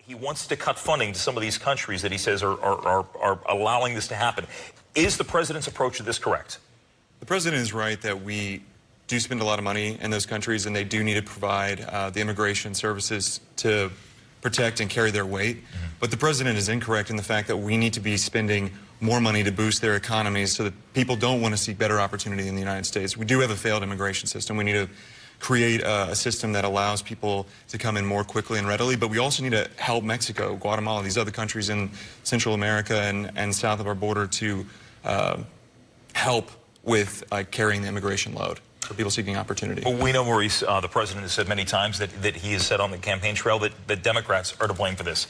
He wants to cut funding to some of these countries that he says are allowing this to happen. Is the president's approach to this correct? The president is right that we do spend a lot of money in those countries, and they do need to provide the immigration services to protect and carry their weight. But the president is incorrect in the fact that we need to be spending more money to boost their economies so that people don't want to seek better opportunity in the United States. We do have a failed immigration system. We need to create a system that allows people to come in more quickly and readily, but we also need to help Mexico, Guatemala, these other countries in Central America and south of our border to help with carrying the immigration load for people seeking opportunity. Well, we know, Maurice, the president has said many times that he has said on the campaign trail that Democrats are to blame for this.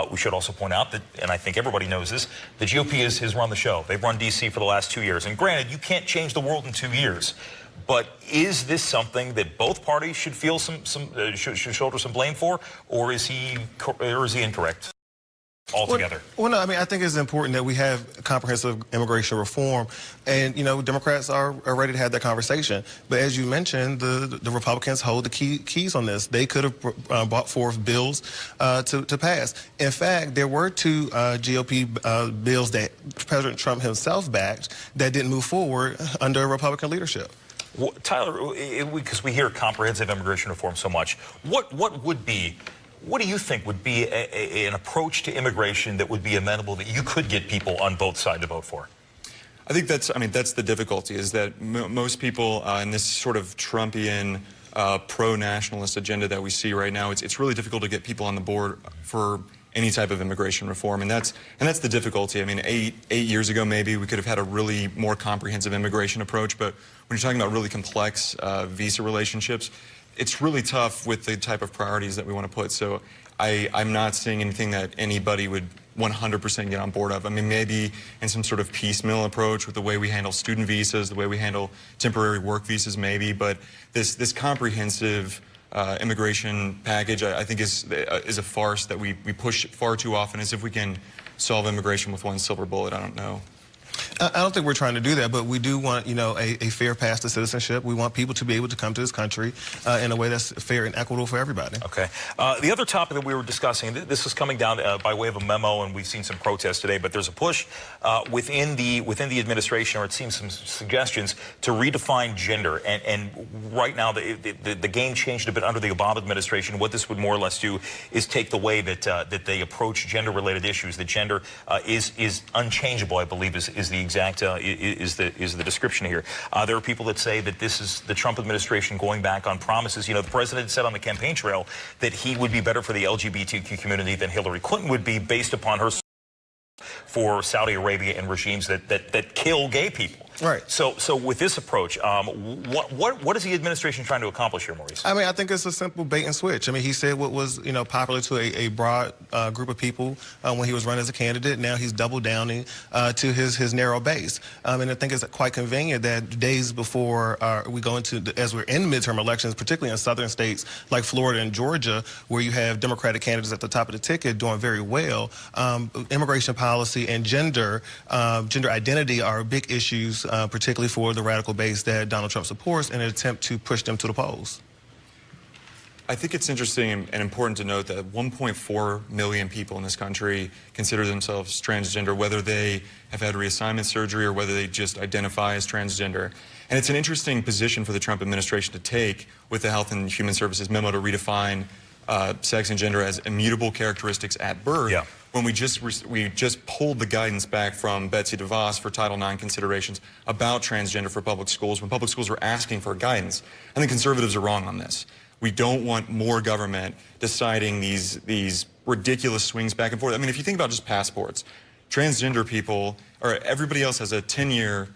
We should also point out that, and I think everybody knows this, the GOP has run the show. They've run D.C. for the last 2 years. And granted, you can't change the world in 2 years. But is this something that both parties should feel should shoulder some blame for, or is he incorrect altogether? Well, no, I mean, I think it's important that we have comprehensive immigration reform, and, you know, Democrats are ready to have that conversation. But as you mentioned, the Republicans hold the keys on this. They could have brought forth bills to pass. In fact, there were two GOP bills that President Trump himself backed that didn't move forward under Republican leadership. Well, Tyler, because we hear comprehensive immigration reform so much, what do you think would be an approach to immigration that would be amenable, that you could get people on both sides to vote for? I think that's the difficulty, is that most people in this sort of Trumpian pro-nationalist agenda that we see right now, it's really difficult to get people on the board for any type of immigration reform, and that's the difficulty. I mean, eight years ago, maybe we could have had a really more comprehensive immigration approach, but when you're talking about really complex visa relationships, it's really tough with the type of priorities that we want to put. So I'm not seeing anything that anybody would 100% get on board of. I mean, maybe in some sort of piecemeal approach with the way we handle student visas, the way we handle temporary work visas, maybe, but this comprehensive immigration package, I think, is a farce that we push far too often, as if we can solve immigration with one silver bullet. I don't know. I don't think we're trying to do that, but we do want, you know, a fair path to citizenship. We want people to be able to come to this country in a way that's fair and equitable for everybody. Okay. The other topic that we were discussing, this is coming down by way of a memo, and we've seen some protests today, but there's a push within the administration, or it seems some suggestions, to redefine gender. And right now, the game changed a bit under the Obama administration. What this would more or less do is take the way that they approach gender-related issues. That gender is unchangeable, I believe, is the exact is the description here. There are people that say that this is the Trump administration going back on promises. You know, the president said on the campaign trail that he would be better for the LGBTQ community than Hillary Clinton would be, based upon her for Saudi Arabia and regimes that kill gay people. Right. So with this approach, what is the administration trying to accomplish here, Maurice? I mean, I think it's a simple bait and switch. I mean, he said what was, you know, popular to a broad group of people when he was running as a candidate. Now he's double downing to his narrow base. And I think it's quite convenient that days before we go into, as we're in midterm elections, particularly in southern states like Florida and Georgia, where you have Democratic candidates at the top of the ticket doing very well, immigration policy and gender identity are big issues, particularly for the radical base that Donald Trump supports, in an attempt to push them to the polls. I think it's interesting and important to note that 1.4 million people in this country consider themselves transgender, whether they have had reassignment surgery or whether they just identify as transgender. And it's an interesting position for the Trump administration to take with the Health and Human Services memo to redefine sex and gender as immutable characteristics at birth. Yeah. When we just pulled the guidance back from Betsy DeVos for Title IX considerations about transgender for public schools, when public schools were asking for guidance. I think conservatives are wrong on this. We don't want more government deciding these ridiculous swings back and forth. I mean, if you think about just passports, transgender people, or everybody else has a 10-year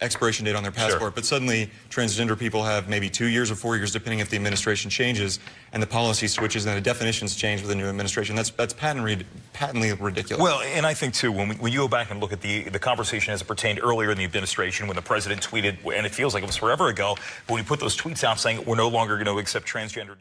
expiration date on their passport, sure, but suddenly transgender people have maybe 2 years or 4 years, depending if the administration changes and the policy switches and the definitions change with the new administration. That's patently ridiculous. Well, and I think, too, when you go back and look at the conversation as it pertained earlier in the administration, when the president tweeted, and it feels like it was forever ago, but when he put those tweets out saying we're no longer going to accept transgender